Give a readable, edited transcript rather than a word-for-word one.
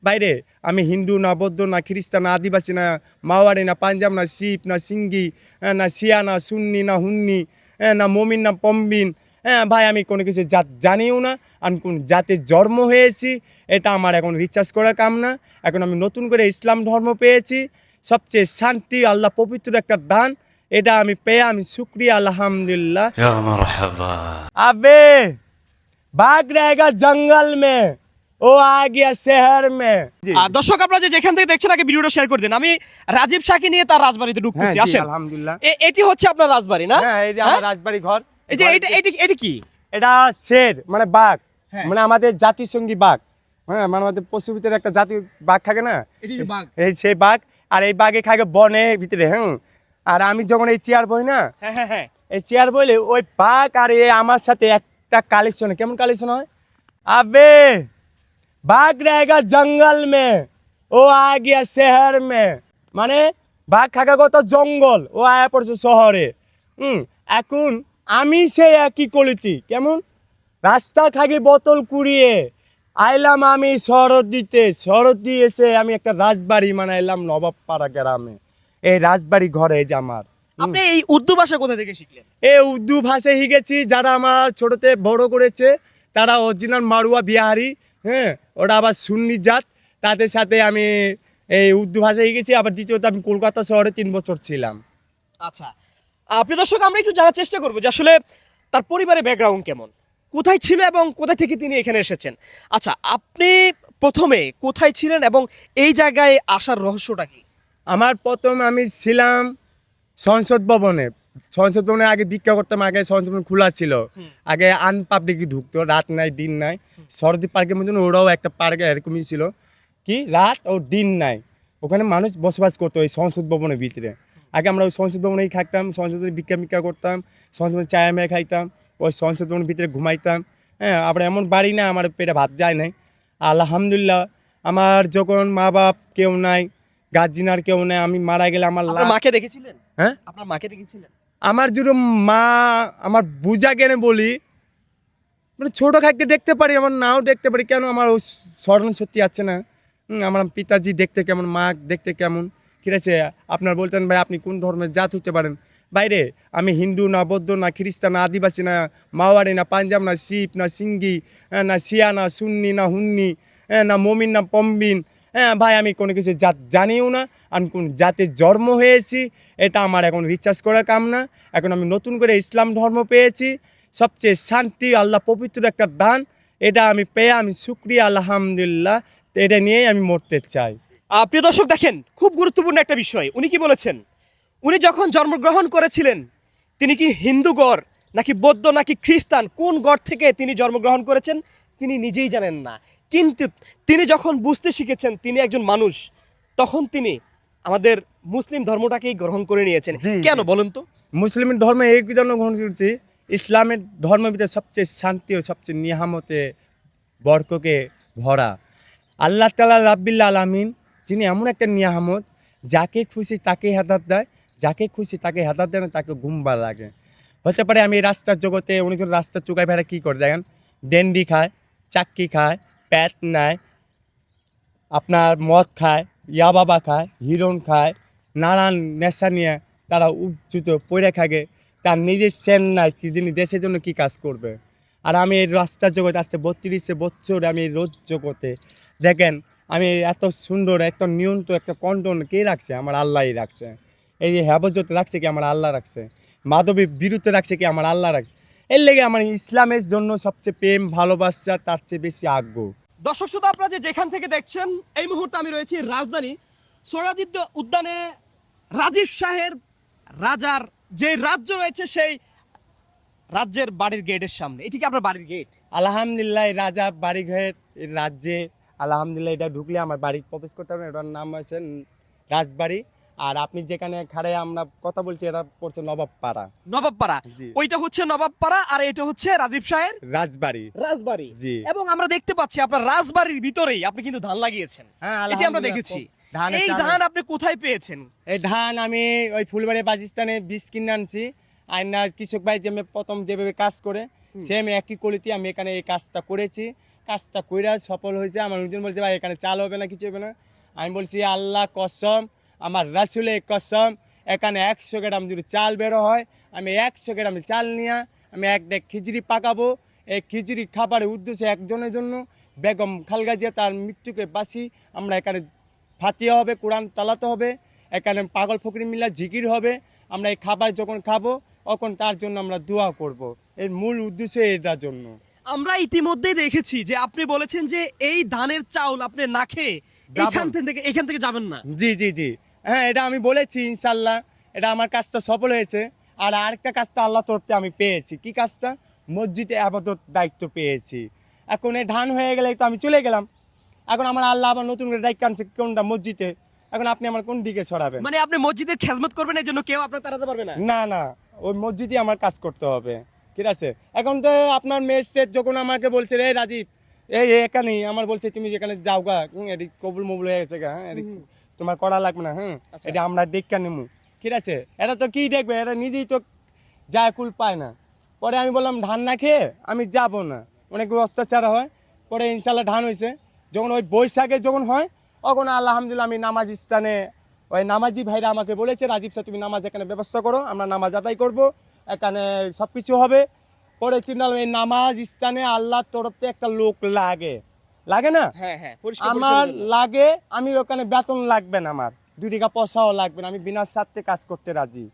বাইরে আমি হিন্দু না বৌদ্ধ না খ্রিস্টান না আদিবাসী না মাওয়ারি না পাঞ্জাব না শিখ না সিঙ্গি না শিয়া না সুন্নি না হুন্নি না মমিন না পম্বিন। ভাই আমি কোনো কিছু জাত জানিও না, আমি কোন জাতে জন্ম হয়েছি এটা আমার এখন রিচার্জ করার কাম না। এখন আমি নতুন করে ইসলাম ধর্ম পেয়েছি, সবচেয়ে শান্তি আল্লাহ পবিত্র একটা দান, এটা আমি পেয়ে আমি শুক্রিয়া আলহামদুলিল্লাহ। আবে भाग रहेगा जंगल में ও आ गया शहर में। দর্শক আপনারা যেখান থেকে দেখছেন আগে ভিডিওটা শেয়ার করে দিন। আমি রাজীব শাহকে নিয়ে তার রাজবাড়িতে ঢুকতেছি, আসেন। আলহামদুলিল্লাহ এটি হচ্ছে আপনার রাজবাড়ি না? হ্যাঁ এই যে আমার রাজবাড়ি ঘর। এই যে এটা কি? এটা শের মানে বাঘ, হ্যাঁ। মানে আমাদের জাতিসঙ্গী বাঘ। হ্যাঁ মানে আমাদের পশুর ভিতরে একটা জাতীয় বাঘ থাকে না, এটি বাঘ। এই সেই বাঘ। আর এই বাঘে খাগে বনের ভিতরে। হ্যাঁ আর আমি যখন এই চেয়ার বই না, হ্যাঁ এই চেয়ার বইলে ওই বাঘ আর এ আমার সাথে একটা কালেকশন। কেমন কালেকশন হয়? আবে भाग रहेगा जंगल में ও आ गया शहर में, মানে বাঘ খাগা কত জঙ্গল, ও আয়া পড়ছে শহরে। এখন আমি সেই একই করেছি। কেমন? রাস্তা খাগে বোতল কুড়িয়ে আইলাম আমি শরৎ দিতে, শরৎ দিয়ে এসে আমি একটা রাজবাড়ি মানাইলাম নবাবপাড়া গ্রামে। এই রাজবাড়ি ঘরে এই যে আমার। আপনি এই উর্দু ভাষা কোথা থেকে শিখলেন? এই উর্দু ভাষায় শিখেছি, যারা আমার ছোটতে বড় করেছে তারা অরিজিনাল মারুয়া বিহারি। হ্যাঁ ওটা আবার সুন্নি জাত, তাদের সাথে আমি এই উর্দু ভাষা শিখেছি। আবার দ্বিতীয়ত আমি কলকাতা শহরে 3 বছর ছিলাম। আচ্ছা প্রিয় দর্শক, আমরা একটু জানার চেষ্টা করবো যে আসলে তার পরিবারের ব্যাকগ্রাউন্ড কেমন, কোথায় ছিল এবং কোথায় থেকে তিনি এখানে এসেছেন। আচ্ছা আপনি প্রথমে কোথায় ছিলেন এবং এই জায়গায় আসার রহস্যটা কি? আমার প্রথম আমি ছিলাম সংসদ ভবনে। সংসদ ভবনে আগে ভিক্ষা করতাম, আগে সংসদ ভবন খোলা ছিল। আগে আনপাবলিক ঢুকতো, রাত নাই দিন নাই। সরদি পার্কের মতন ওরাও একটা পার্কে এরকমই ছিল, কি রাত ও দিন নাই, ওখানে মানুষ বসবাস করতো ওই সংসদ ভবনের ভিতরে। আগে আমরা ওই সংসদ ভবনেই থাকতাম, সংসদ ভবনে ভিক্ষা করতাম, সংসদ ভবনে চায়া মেয়ে খাইতাম, ওই সংসদ ভবনের ভিতরে ঘুমাইতাম। হ্যাঁ আবার এমন বাড়ি না আমার পেটে ভাত যায় নাই। আলহামদুলিল্লাহ আমার যখন মা বাপ কেউ নাই, গার্জিয়ান কেউ নাই, আমি মারা গেলে আমার মাকে দেখেছিলেন? হ্যাঁ আপনার মাকে দেখেছিলেন? আমার যদি মা আমার বুঝা কেন বলি, মানে ছোটো থাকতে দেখতে পারি, আমার নাও দেখতে পারি, কেন আমার ওই স্মরণ সত্যি আছে না। আমার পিতাজি দেখতে কেমন, মা দেখতে কেমন, ঠিক আছে। আপনার বলতেন ভাই আপনি কোন ধর্মের জাত হতে পারেন? বাইরে আমি হিন্দু না বৌদ্ধ না খ্রিস্টান না আদিবাসী না মাওয়ারি না পাঞ্জাব না শিখ না সিঙ্গি না শিয়া না সুন্নি না হুন্নি না মমিন না পম্বিন। ভাই আমি কোনো কিছু জাত জানিও না, আমি কোন জাতে জন্ম হয়েছি এটা আমার এখন রিচার্জ করার কাম না। এখন আমি নতুন করে ইসলাম ধর্ম পেয়েছি, সবচেয়ে শান্তি আল্লাহ পবিত্র একটা দান, এটা আমি পেয়ে আমি শুক্রিয়া আলহামদুলিল্লাহ। এটা নিয়েই আমি মরতে চাই। প্রিয় দর্শক দেখেন, খুব গুরুত্বপূর্ণ একটা বিষয় উনি কি বলেছেন। উনি যখন জন্মগ্রহণ করেছিলেন তিনি কি হিন্দু গড় নাকি বৌদ্ধ নাকি খ্রিস্টান, কোন গড় থেকে তিনি জন্মগ্রহণ করেছেন তিনি নিজেই জানেন না। কিন্তু তিনি যখন বুঝতে শিখেছেন তিনি একজন মানুষ, তখন তিনি আমাদের মুসলিম ধর্মটাকেই গ্রহণ করে নিয়েছেন। কেন বলুন তো? মুসলিম ধর্মে এই জন্য গ্রহণ করছি, ইসলামের ধর্মের ভিতরে সবচেয়ে শান্তি ও সবচেয়ে নিয়ামতে বরককে ভরা। আল্লাহ তাআলা রাব্বিল আলামিন, যিনি এমন একটা নিয়ামত, যাকে খুশি তাকে হেদায়েত দেয়, যাকে খুশি তাকে হেদায়েত দেয় না, তাকে গুমরা লাগে। হতে পারে আমি রাস্তার জগতে অনেকজন রাস্তার চুকায় ভেড়া কী করে দেখেন, ডেন্ডি খায়, চাক্কি খায়, প্যাট নেয়, আপনার মদ খায়, ইয়াবাবা খায়, হিরোন খায়, নানান নেশা নিয়ে তারা উজ্জুত পড়ে থাকে, তার নিজের সেন নাই কি যিনি দেশের জন্য কী কাজ করবে। আর আমি এই রাস্তার জগতে আসছে 32 বছর, আমি এই রোজ জগতে দেখেন আমি এত সুন্দর একটা নিয়ন্ত্রণ একটা কন্ট্রোল কে রাখছে? আমার আল্লাহই রাখছে। এই যে হেফাজত রাখছে কি? আমার আল্লাহ রাখছে। মাধবী বিরুদ্ধে রাখছে কি? আমার আল্লাহ রাখছে। এর লেগে আমার ইসলামের জন্য সবচেয়ে প্রেম ভালোবাসা, তার চেয়ে বেশি আগ্রহ। দর্শক শ্রোতা আপনারা যেখান থেকে দেখছেন, এই মুহূর্তে আমি রয়েছি রাজধানী সোহরাওয়ার্দী উদ্যানে। রাজীব শাহের রাজার যে রাজ্য রয়েছে সেই রাজ্যের বাড়ির গেটের সামনে। এটি কি আপনার বাড়ির গেট? আলহামদুলিল্লাহ রাজা বাড়ি ঘর রাজ্যে আলহামদুলিল্লাহ এটা ঢুকলে আমার বাড়ি প্রবেশ করতে হবে। এটার নাম হচ্ছে রাজবাড়ি। আর আপনি যেখানে খাড়ে আমরা কথা বলছি এটা পড়ছে নবাবপাড়া। নবাবপাড়া, ওইটা হচ্ছে নবাবপাড়া আর এটা হচ্ছে রাজীব শাহের রাজবাড়ি। রাজবাড়ি জি। এবং আমরা দেখতে পাচ্ছি আপনার রাজবাড়ির ভিতরেই আপনি কিন্তু ধান লাগিয়েছেন। হ্যাঁ এটি আমরা দেখেছি। এই ধান আপনি কোথায় পেয়েছেন? এই ধান আমি ওই ফুলবাড়ি পাকিস্তানে বীজ কিনে আনছি। আর না কৃষক ভাই যে প্রথম যেভাবে কাজ করে সেম একই কোয়ালিটি আমি এখানে এই কাজটা করেছি। কাজটা কইরা সফল হয়েছে। আমার লোকজন বলছে ভাই এখানে চাল হবে না, কিছু হবে না। আমি বলছি আল্লাহ কসম, আমার রাসূলের কসম, এখানে 100 গ্রাম যদি চাল বেরো হয়, আমি 100 গ্রাম চাল নিয়ে আমি এক ডেক খিচুড়ি পাকাবো। এই খিচুড়ি খাবারের উদ্দেশ্যে একজনের জন্য, বেগম খালেদা জিয়া তার মৃত্যুকে বাঁচি। আমরা এখানে ফাতিহা হবে, কোরআন তালাতে হবে, এখানে পাগল ফকরি মিল্লাহ জিকির হবে। আমরা এই খাবার যখন খাবো তখন তার জন্য আমরা দোয়া করব। এর মূল উদ্দেশ্য এটার জন্য। আমরা ইতিমধ্যেই দেখেছি যে আপনি বলেছেন যে এই ধানের চাউল আপনি না খেয়ে যাবেন। এখান থেকে যাবেন না। জি জি জি, হ্যাঁ এটা আমি বলেছি ইনশাল্লাহ, এটা আমার কাজটা সফল হয়েছে। আর আরেকটা কাজটা আল্লাহ তরফে আমি পেয়েছি। কি কাজটা? মসজিদে আবাদত দায়িত্ব পেয়েছি। এখন এই ধান হয়ে গেলে তো আমি চলে গেলাম। এখন আমার আল্লাহ আবার নতুন করে দায়িত্ব আনছে কোনটা? মসজিদে। এখন আপনি আমার কোন দিকে সরাবেন? মানে আপনি মসজিদের খেজমত করবেন, এই জন্য কেউ আপনার তাড়াতে পারবে না। না না, ওই মসজিদে আমার কাজ করতে হবে, ঠিক আছে? এখন তো আপনার মেসেজ যখন আমাকে বলছে রে রাজীব এই এখানেই, আমার বলছে তুমি যেখানে যাও গা, এদিক কবুল মবুল হয়ে গেছে গা, হ্যাঁ এদিক তোমার করা লাগবে না, হ্যাঁ আচ্ছা। এটা আমরা দেখা নেবো, ঠিক আছে? এটা তো কি দেখবে, এটা নিজেই তো যায় কুল পায় না। পরে আমি বললাম ধান না খেয়ে আমি যাব না, অনেক অত্যাচার হয়। পরে ইনশাল্লাহ ধান হয়েছে। যখন ওই বৈশাখে যখন হয় তখন আলহামদুলিল্লাহ আমি নামাজ স্থানে, ওই নামাজি ভাইরা আমাকে বলেছে রাজীব স্যার তুমি নামাজ এখানে ব্যবস্থা করো, আমরা নামাজ আদায় করব, এখানে সব কিছু হবে। পরে চিন্তা করলাম, এই নামাজ স্থানে আল্লাহর তরফ থেকে একটা লোক লাগে, লাগে না? হ্যাঁ হ্যাঁ, পরিষ্কার আমার পরিচ্ছন্নের জন্য। লাগে, আমি ওখানে বেতন লাগবে না, আমার 2 টাকা পয়সাও লাগবে না, আমি বিনা স্বার্থে কাজ করতে রাজি।